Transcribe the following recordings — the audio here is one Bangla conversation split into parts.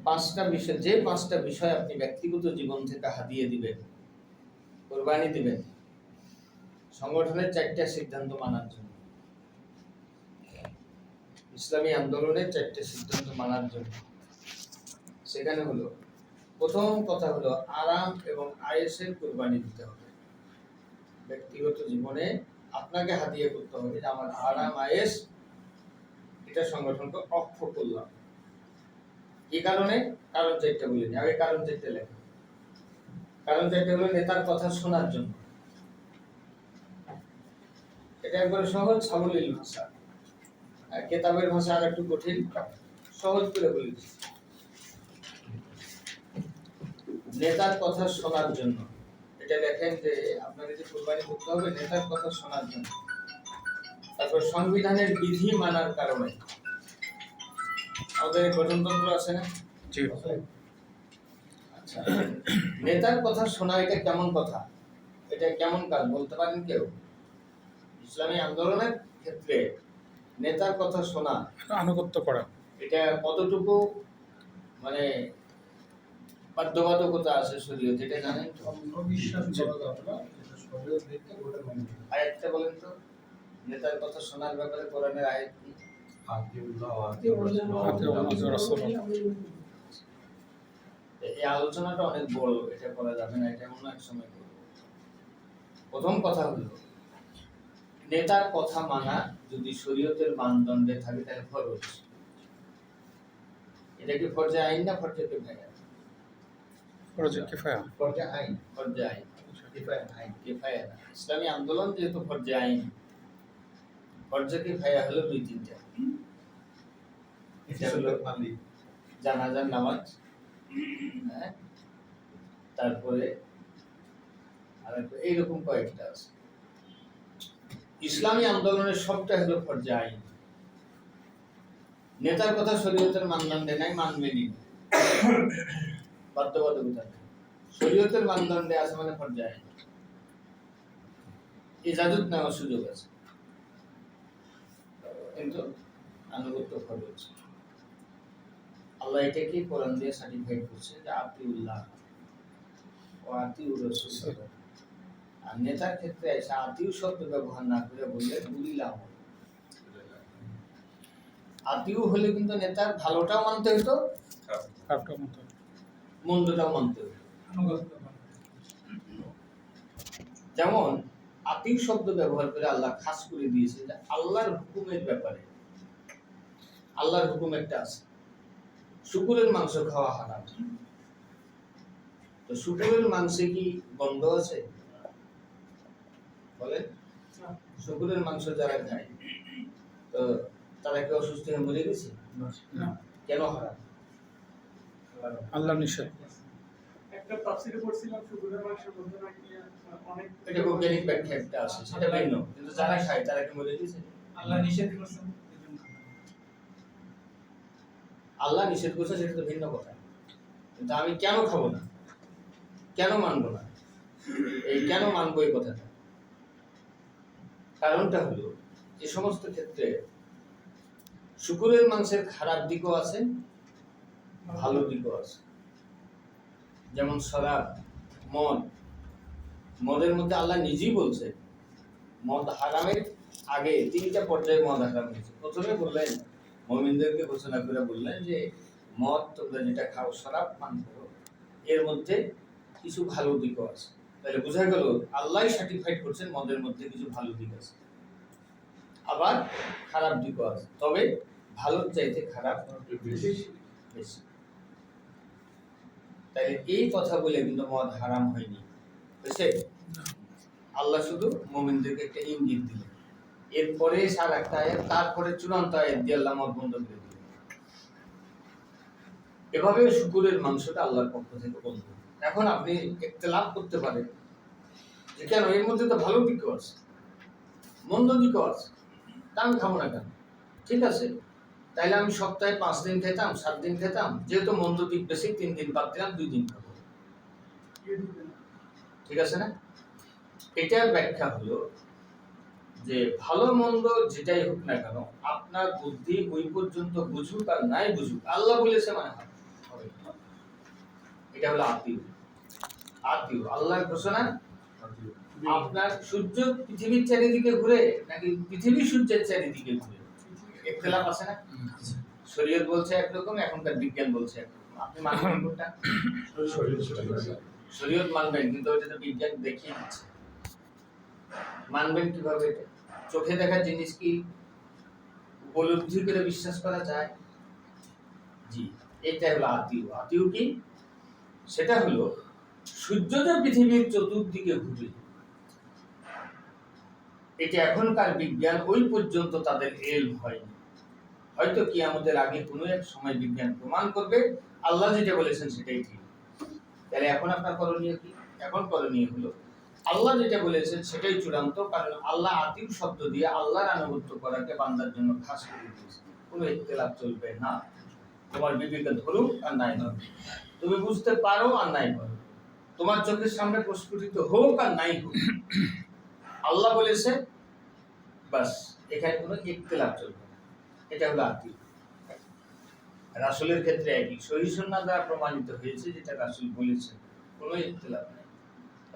পাঁচটা বিষয়, যে পাঁচটা বিষয় আপনি ব্যক্তিগত জীবন থেকে হাতিয়ে দিবেন, কোরবানি দিবেন সংগঠনের চারটা সিদ্ধান্ত মানার জন্য, ইসলামী আন্দোলনের চারটা সিদ্ধান্ত মানার জন্য, সেখানে হলো প্রথম কথা হলো আরাম এবং আয়েশের কোরবানি দিতে হবে। ব্যক্তিগত জীবনে আপনাকে হাতিয়ে করতে হবে যে আমার আরাম আয়েশ এটা সংগঠনকে অক্ষ করলাম। কি কারণে? কারণ চারটা বলিনি, আগে কারণ চারটা লেখা। কারণ চারটা হলো নেতার কথা শোনার জন্য। এটা একবারে সহজ সাবলীল ভাষা, কেতাবের ভাষা আর একটু কঠিন, সহজ করে বলেছি। নেতার কথা শোনার জন্য, এটা দেখেন যে আপনাকে যে কোরবানি করতে হবে নেতার কথা শোনার জন্য। তারপর সংবিধানের বিধি মানার কারণে, আমাদের গঠনতন্ত্র আছে না? আচ্ছা, নেতার কথা শোনা এটা কেমন কথা, এটা কেমন কাজ বলতে পারেন কেউ? ইসলামী আন্দোলনের ক্ষেত্রে নেতার কথা শোনা, আনুগত্য করা, এটা কতটুকু মানে বাধ্যবাধকতা আছে শরীয়তে, এটা জানেন তো? আয়াতটা বলেন তো, নেতার কথা শোনার ব্যাপারে কোরআনের আয়াত কি? এই আলোচনাটা অনেক বড়, এটা করা যাবে না, এটা অন্য এক সময় করব। প্রথম কথা হলো নেতার কথা মানা যদি শরীয়তের মানদণ্ডে থাকে তাহলে ফরজ। এটা কি ফরজে আইন না ফরজে কিফায়া? ফরজে কিফায়া। ফরজে আইন, ফরজে আইন, কিফায়া আইন, কিফায়া না। ইসলামী আন্দোলন যেহেতু ফরজে আইন, ফরজে কিফায়া হলো দুই তিনটা। এটা হলো জানাজার নামাজ, তারপরে আর এইরকম কয়েকটা আছে। ইসলামী আন্দোলনের সবটা হলো ফরজে আইন। নেতার কথা শরীয়তের মানদণ্ডে নাই, মানবেনি, বাধ্যবাধকতা নেই। শরীয়তের মানদণ্ডে আছে মানে ফরজে আইন, ইজাজত নেওয়ার সুযোগ আছে, কিন্তু আনুগত্য ফরজ। আল্লাহ এটাকে কোরআন দিয়ে সার্টিফাইড করছে যে আতিউল্লাহ ও আতিউর রাসূল। আর নেতার ক্ষেত্রে এসে আতিউ শব্দ ব্যবহার না করে বললে উলিলাম। আতিউ হলে কিন্তু নেতার ভালোটাও মানতে হতো, মন্দটাও মানতে হতো। যেমন আতিউ শব্দ ব্যবহার করে আল্লাহ খাস করে দিয়েছে যে আল্লাহর হুকুমের ব্যাপারে। আল্লাহর হুকুম একটা আছে, শুকুরের মাংস খাওয়া হারাম। তো শুকুরের মাংসে কি গন্ধ আছে? বলেন, শুকুরের মাংস যারা খায় তো তারা কি অসুস্থ হয়ে মরে গেছে? কেন হারাম? আল্লাহ নিষেধ। একটা তাফসীরে পড়ছিলাম শুকুরের মাংস বলতে নাকি অনেক, এটা বৈজ্ঞানিক ব্যাখ্যা একটা আছে, সেটা ভিন্ন, কিন্তু যারা খায় তারা কি মরে গেছে? আল্লাহ নিষেধ করেছেন। আল্লাহ নিষেধ করছে সেটা তো ভিন্ন কথা, কিন্তু আমি কেন খাবো না, কেন মানবো না, এই কেন মানবো এই কথাটা, কারণটা হলো যে সমস্ত ক্ষেত্রে শুকুরের মাংসের খারাপ দিকও আছে, ভালো দিকও আছে। যেমন শরাব, মদ, মদের মধ্যে আল্লাহ নিজেই বলছে মদ হারামের আগে তিনটা পর্যায়ে মদ হারাম হয়েছে। প্রথমে বললেন মুমিনদেরকে ঘোষণা করে বললেন যে মদ তোমরা যেটা খাও, শরাব পান করো, এর মধ্যে কিছু ভালো দিকও আছে। তাহলে বোঝা গেল আল্লাহ সার্টিফাইড করছেন মদের মধ্যে কিছু ভালো দিক আছে, আবার খারাপ দিকও আছে, তবে ভালোর চাইতে খারাপ বেশি। তাই এই কথা বলে কিন্তু মদ হারাম হয়নি, বুঝছে? আল্লাহ শুধু মুমিনদেরকে একটা ইঙ্গিত দিলেন, এরপরে সার একটা আয়াত, তারপরে চূড়ান্ত আয়াত দিয়ে আল্লাহ মদ বন্ধ করে দিলেন। এভাবে শুকুরের মাংসটা আল্লাহর পক্ষ থেকে বন্ধ। এখন আপনি ইখতিলাফ করতে পারেন যে কেন এর মধ্যে তো ভালো দিকও আছে, মন্দ দিকও আছে, তা আমি খাবো না কেন? ঠিক আছে, তাইলে আমি সপ্তাহে 5 দিন খেতাম, 7 দিন খেতাম, যেহেতু মন্দ দিক বেশি 3 দিন বাদ দিলাম, 2 দিন খাবো, ঠিক আছে না? এটার ব্যাখ্যা হলো যে ভালো মন্দ যেটাই হোক না কেন আপনার বুদ্ধি ওই পর্যন্ত বুঝুক আর নাই বুঝুক, আল্লাহ বলেছে মানে হবে না। এটা হলো আতিউ। আতিউ আল্লাহর ঘোষণা। আপনার সূর্য পৃথিবীর চারিদিকে ঘুরে নাকি পৃথিবী সূর্যের চারিদিকে ঘুরে, ইখতিলাফ আছে না? শরীয়ত বলছে একরকম, এখনকার বিজ্ঞান বলছে একরকম। আপনি মানবেন কোনটা? শরীয়ত মানবেন, কিন্তু ওটা তো বিজ্ঞান দেখিয়ে দিচ্ছে। মানবেন কিভাবে? এটা চোখে দেখা জিনিস কি উপলব্ধি করে বিশ্বাস করা যায়? জি, এটা হলো আতিউ। আতিউ কি? সেটা হলো সূর্য যে পৃথিবীর চতুর্দিকে ঘুরে, এটা এখনকার বিজ্ঞান ওই পর্যন্ত তাদের এলম হয়নি। হয়তো কিয়ামতের আগে কোনো এক সময় বিজ্ঞান প্রমাণ করবে আল্লাহ যেটা বলেছেন সেটাই ঠিক। তাহলে এখন আপনার করণীয় কি? এখন করণীয় হলো আল্লাহ যেটা বলেছেন সেটাই চূড়ান্ত, কারণ আল্লাহ আতিউ শব্দ দিয়ে আল্লাহর আনুগত্য করাকে বান্দার জন্য খাস করে দিয়েছে। কোনো ইখতিলাফ চলবে না। তোমার বিবেকে ধরুক আর নাই ধরুক, তুমি বুঝতে পারো আর নাই পারো, তোমার চোখের সামনে প্রস্ফুটিত হোক আর নাই হোক, আল্লাহ বলেছে বাস, এখানে কোনো ইখতিলাফ চলবে না। এটা হলো আতিউ। রাসূলের ক্ষেত্রে একই, সহিহ সুন্নাহ দ্বারা প্রমাণিত হয়েছে যেটা রাসূল বলেছেন, কোনো ইখতিলাফ নেই।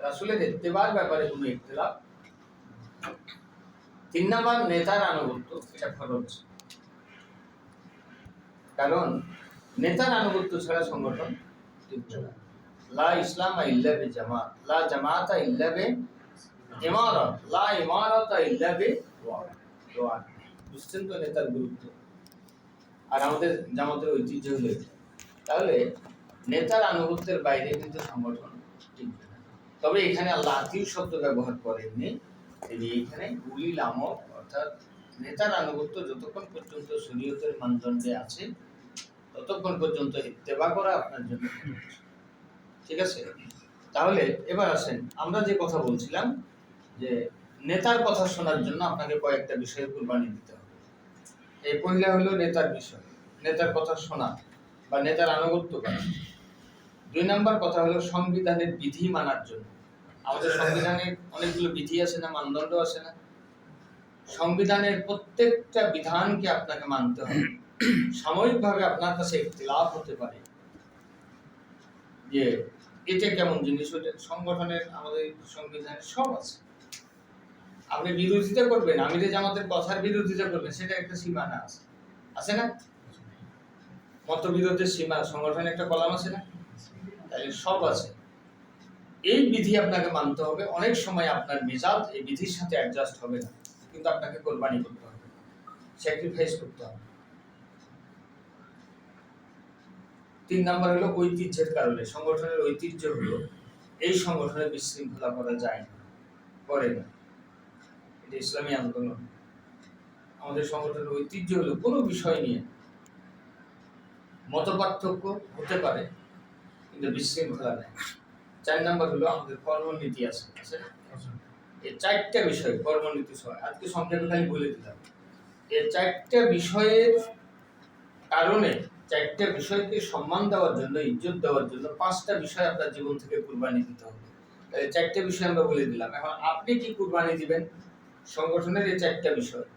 রাসূলের ইত্তেবার ব্যাপারে কোনো ইখতিলাফ। 3 নাম্বার নেতার আনুগত্য, এটা ফরজ। কারণ নেতার আনুগত্য ছাড়া সংগঠন টিকবে না। লা ইসলামা ইল্লা বিজামাত, লা জামাআতা ইল্লা বিইমারাত, লা ইমারাতা ইল্লা বিদুআ। বুঝছেন তো নেতার গুরুত্ব? আর আমাদের জামাতের ঐতিহ্য হলো এটা। তাহলে নেতার আনুগত্যের বাইরে কিন্তু সংগঠন টিকবে না। তবে এখানে আল্লাহ আতিউ শব্দ ব্যবহার করেননি, তিনি এখানে উলিল আমর অর্থাৎ নেতার আনুগত্য যতক্ষণ পর্যন্ত শরীয়তের মানদণ্ডে আছে ততক্ষণ পর্যন্ত ইত্তেবা করা আপনার জন্য ফরজ। ঠিক আছে? তাহলে এবার আসেন, আমরা যে কথা বলছিলাম যে নেতার কথা শোনার জন্য আপনাকে কয়েকটা বিষয়ে কুরবানি দিতে হবে। এই পয়লা হলো নেতার বিষয়, নেতার কথা শোনা বা নেতার আনুগত্য করা। 2 নাম্বার কথা হলো সংবিধানের বিধি মানার জন্য। আমাদের সংবিধানের অনেকগুলো বিধি আছে না, মানদণ্ড আছে না? সংবিধানের প্রত্যেকটা বিধানকে আপনাকে মানতে হবে। সাময়িকভাবে আপনার কাছে ইখতিলাফ হতে পারে যে এটা কেমন জিনিস, ওটা সংগঠনের আমাদের সংবিধানে সব আছে। আপনি বিরোধিতা করবেন, আমিরে জামাতের কথার বিরোধিতা করবেন, সেটা একটা সীমানা আছে, আছে না? মতবিরোধের সীমা সংগঠনের একটা কলাম আছে না? তাহলে সব আছে। এই বিধি আপনাকে মানতে হবে। অনেক সময় আপনার মেজাজ এই বিধির সাথে অ্যাডজাস্ট হবে না, কিন্তু আপনাকে কোরবানি করতে হবে, স্যাক্রিফাইস করতে হবে। 3 নাম্বার হলো ঐতিহ্যের কারণে। সংগঠনের ঐতিহ্য হলো এই সংগঠনে বিশৃঙ্খলা করা যায় না, করে না। এটা ইসলামী আন্দোলন। আমাদের সংগঠনের ঐতিহ্য হলো কোনো বিষয় নিয়ে মতপার্থক্য হতে পারে কিন্তু বিশৃঙ্খলা নেই। 4 নাম্বার হলো আমাদের কর্মনীতি আছে, আছে না? এই 4টা বিষয় কর্মনীতি সহ আজকে সংক্ষেপে খালি বলে দিলাম। এই 4টা বিষয়ের কারণে, 4টা বিষয়কে সম্মান দেওয়ার জন্য, ইজ্জত দেওয়ার জন্য 5টা বিষয় আপনার জীবন থেকে কুরবানি দিতে হবে। তাহলে 4টা বিষয় আমরা বলে দিলাম। এখন আপনি কি কুরবানি দিবেন? সংগঠনের এই 4টা বিষয়,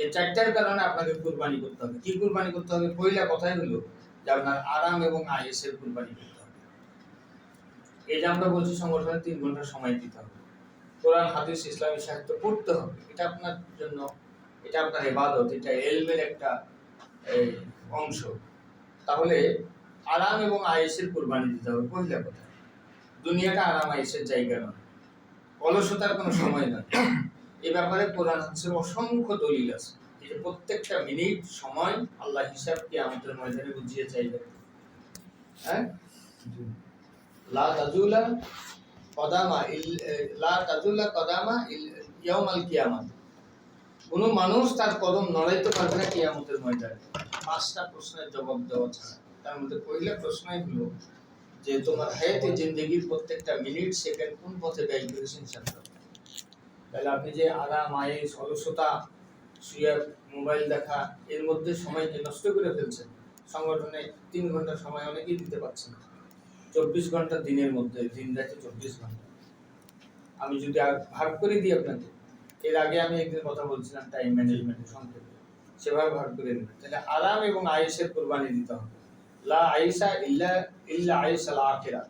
এই 4টার কারণে আপনাকে কুরবানি করতে হবে। কি কুরবানি করতে হবে? পয়লা কথাই হলো যে আপনার আরাম এবং আয়েশের কুরবানি করতে হবে। এই যে আমরা বলছি সংগঠনে 3 ঘন্টা সময় দিতে হবে, কোরআন হাদিস ইসলামী সাহিত্য পড়তে হবে, এটা আপনার জন্য, এটা আপনার ইবাদত, এটা ইলমের একটা অংশ। তাহলে আরাম এবং আয়েশের কুরবানি দিতে হবে পয়লা কথা। দুনিয়াটা আরাম আয়েশের জায়গা নয়, অলসতার কোনো সময় নয়। এই ব্যাপারে কোরআন হাদিসের অসংখ্য দলিল আছে। এই যে প্রত্যেকটা মিনিট সময় আল্লাহ হিসাব কিয়ামতের ময়দানে বুঝিয়ে চাইবে। হ্যাঁ, লা তাজুলা কদামা লা তাজুলা কদামা ইয়াউমাল কিয়ামাহ। কোন মানুষ তার কদম নড়াইতে পারবে না কিয়ামতের ময়দানে 5টা প্রশ্নের জবাব দেওয়া ছাড়া। তার মধ্যে পয়লা প্রশ্নই হলো যে তোমার হায়াতে জিন্দেগির প্রত্যেকটা মিনিট সেকেন্ড কোন পথে ব্যয় করেছেন সেটা। তাহলে আপনি যে আরাম আয়েশ অলসতা শুয়ে মোবাইল দেখা এর মধ্যে সময়কে নষ্ট করে ফেলছেন। সংগঠনে 3 ঘন্টা সময় অনেকেই দিতে পারছেন না। 24 ঘন্টা দিনের মধ্যে, দিন রাতে 24 ঘন্টা। আমি যদি ভাগ করে দিই আপনাকে, এর আগে আমি একদিন কথা বলছিলাম টাইম ম্যানেজমেন্টের সংক্ষেপে, সেভাবে ভাগ করে নেবেন। তাহলে আরাম এবং আয়েশের কুরবানি দিতে হবে। লা আইসা ইল্লা ইল্লা আইসাল আখিরা,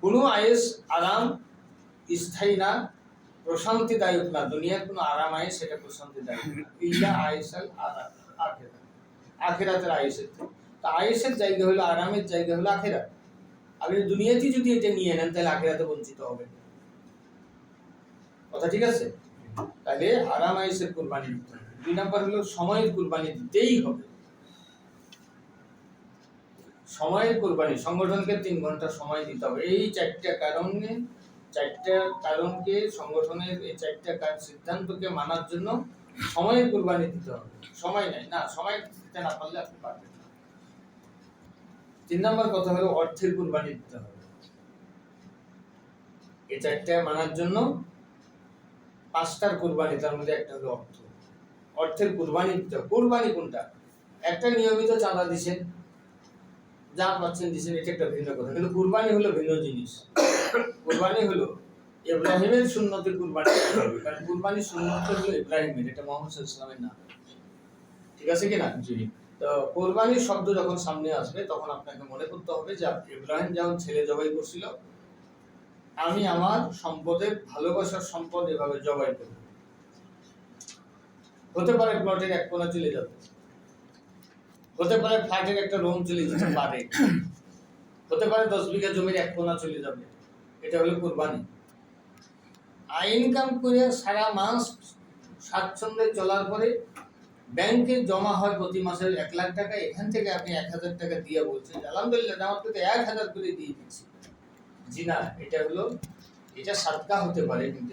কোনো আয়েস আরাম স্থায়ী না, প্রশান্তিদায়ক না, দুনিয়ার কোনো আরাম আয়েস সেটা প্রশান্তিদায়ক না, ইল্লা আইসাল আখিরা, আখিরাতের আয়েসের থেকে। তা আয়েসের জায়গা হলো, আরামের জায়গা হলো আখিরাত। আপনি দুনিয়াতে যদি এটা নিয়ে নেন তাহলে আখিরাতে বঞ্চিত হবে। কথা ঠিক আছে? তাহলে আরাম আয়েসের কুরবানি দিতে হবে। 2 নাম্বার হলো সময়ের কুরবানি দিতেই হবে। সময়ের কুরবানি, সংগঠনকে 3 ঘন্টা সময় দিতে হবে। এই 4টা কারণকে সংগঠনের এই 4টা সিদ্ধান্তকে মানার জন্য সময়ের কুরবানি দিতে হবে। সময় নাই না, সময় দিতে না পারলে আপনি পারবেন না। 3 নাম্বার কথা হলো অর্থের কুরবানি দিতে হবে। এই 4টা মানার জন্য 5টার কুরবানি, তার মধ্যে একটা হলো অর্থ। অর্থের কুরবানি দিতে হবে। কুরবানি কোনটা? একটা নিয়মিত চাঁদা দিছেন, যা পাচ্ছেন দিচ্ছেন, এটা একটা ভিন্ন কথা, কিন্তু কুরবানি হলো ভিন্ন জিনিস। কুরবানি হলো ইব্রাহিমের সুন্নতের কুরবানি করতে হবে, কারণ কুরবানি সুন্নত হলো ইব্রাহিমের, এটা মুহাম্মদ সাল্লাল্লাহু আলাইহি ওয়াসাল্লামের নাম। ঠিক আছে কিনা? জি। তো কুরবানির শব্দ যখন সামনে আসবে তখন আপনাকে মনে করতে হবে যে ইব্রাহিম যখন ছেলে জবাই করছিল, আমি আমার সম্পদের, ভালোবাসার সম্পদ এভাবে জবাই করব। হতে পারে প্লটের এক কোণা চলে যাবে, হতে পারে ফ্ল্যাটের একটা রুম চলে যেতে পারে, হতে পারে 10 বিঘা জমির এক কোণা চলে যাবে। এটা হলো কুরবানি। ইনকাম করে সারা মাস স্বাচ্ছন্দ্যে চলার পরে ব্যাংকে জমা হয় প্রতি মাসে 1 লাখ টাকা, এখান থেকে আপনি 1000 টাকা দিয়ে বলছেন আলহামদুলিল্লাহ আমার তো 1000 করে দিয়ে দিচ্ছি। জি না, এটা হলো, এটা সাদকা হতে পারে কিন্তু